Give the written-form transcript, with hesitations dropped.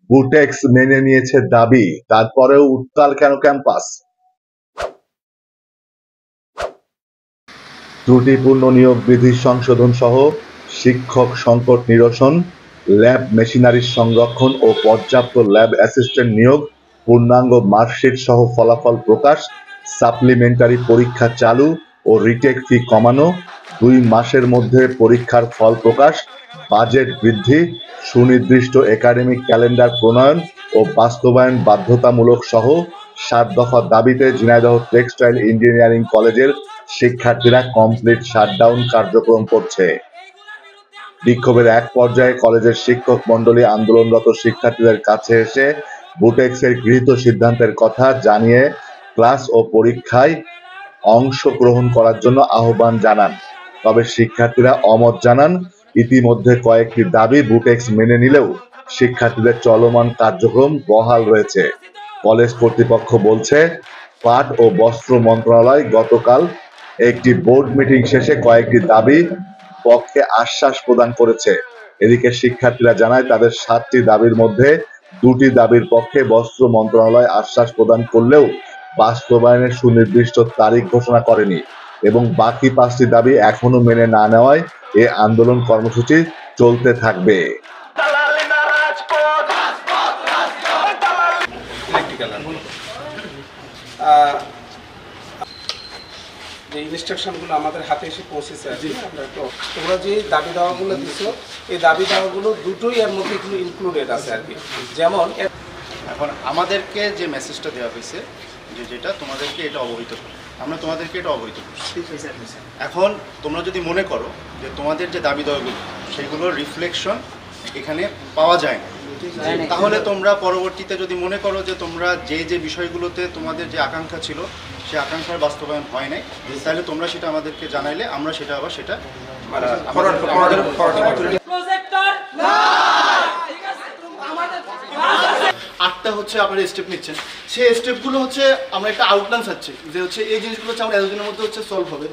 বুটেক্স মেনে নিয়েছে দাবি, তারপরেও উত্তাল কেন ক্যাম্পাস? ত্রুটিপূর্ণ নিয়োগ বিধি সংশোধন সহ শিক্ষক সংকট নিরসন, ল্যাব মেশিনারির সংরক্ষণ ও পর্যাপ্ত ল্যাব অ্যাসিস্ট্যান্ট নিয়োগ, পূর্ণাঙ্গ মার্কশিট সহ ফলাফল প্রকাশ, সাপ্লিমেন্টারি পরীক্ষা চালু ও রিটেক ফি কমানো, 2 মাসের মধ্যে পরীক্ষার ফল প্রকাশ, বাজেট বৃদ্ধি, সুনির্দিষ্ট একাডেমিক ক্যালেন্ডার প্রণয়ন ও বাস্তবায়ন বাধ্যতামূলক সহ 7 দফা দাবিতে ঝিনাইদহ টেক্সটাইল ইঞ্জিনিয়ারিং কলেজের শিক্ষার্থীরা কমপ্লিট শাটডাউন কার্যক্রম করছে। বিক্ষোভের এক পর্যায়ে কলেজের শিক্ষক মণ্ডলী আন্দোলনরত শিক্ষার্থীদের কাছে এসে বুটেক্সের গৃহীত সিদ্ধান্তের কথা জানিয়ে ক্লাস ও পরীক্ষায় অংশগ্রহণ করার জন্য আহ্বান জানান। তবে শিক্ষার্থীরা অমত জানান। ইতিমধ্যে কয়েকটি দাবি বুটেক্স মেনে নিলেও শিক্ষার্থীদের চলমান কার্যক্রম বহাল রয়েছে। কলেজ কর্তৃপক্ষ বলছে, পাট ও বস্ত্র মন্ত্রণালয় গতকাল একটি বোর্ড মিটিং শেষে কয়েকটি দাবি পক্ষে আশ্বাস প্রদান করেছে। এদিকে শিক্ষার্থীরা জানায় তাদের 7টি দাবির মধ্যে 2টি দাবির পক্ষে বস্ত্র মন্ত্রণালয় আশ্বাস প্রদান করলেও বাস্তবায়নের সুনির্দিষ্ট তারিখ ঘোষণা করেনি এবং বাকি 5টি দাবি এখনো মেনে না নেওয়ায় এ আন্দোলন কর্মসূচি চলতে থাকবে। যে ইনস্ট্রাকশনগুলো আমাদের হাতে এসে পৌঁছেছে আর কি, আমরা তো তোমরা যে দাবি দাওয়াগুলো দিচ্ছ এই দাবি দাওয়াগুলো দুটোই এর মধ্যে ইনক্লুডেড আছে আর কি। যেমন এখন আমাদেরকে যে মেসেজটা দেওয়া হয়েছে যে যেটা তোমাদেরকে এটা অবহিত করো, আমরা তোমাদেরকে এটা অবহিত করছি। এখন তোমরা যদি মনে করো যে তোমাদের যে দাবি দাওয়াগুলো সেগুলোর রিফ্লেকশন এখানে পাওয়া যায় না, তাহলে তোমরা পরবর্তীতে যদি মনে করো যে তোমরা যে বিষয়গুলোতে তোমাদের যে আকাঙ্ক্ষা ছিল সে আকাঙ্ক্ষার বাস্তবায়ন হয় নাই, তাহলে তোমরা সেটা আমাদেরকে জানাইলে আমরা সেটা আবার সেটা আটটা হচ্ছে আপনারা স্টেপ নিচ্ছেন। সেই স্টেপগুলো হচ্ছে আমরা একটা আউটলাইন চাচ্ছি যে হচ্ছে এই জিনিসগুলো হচ্ছে আমরা এতদিনের মধ্যে হচ্ছে সলভ হবে।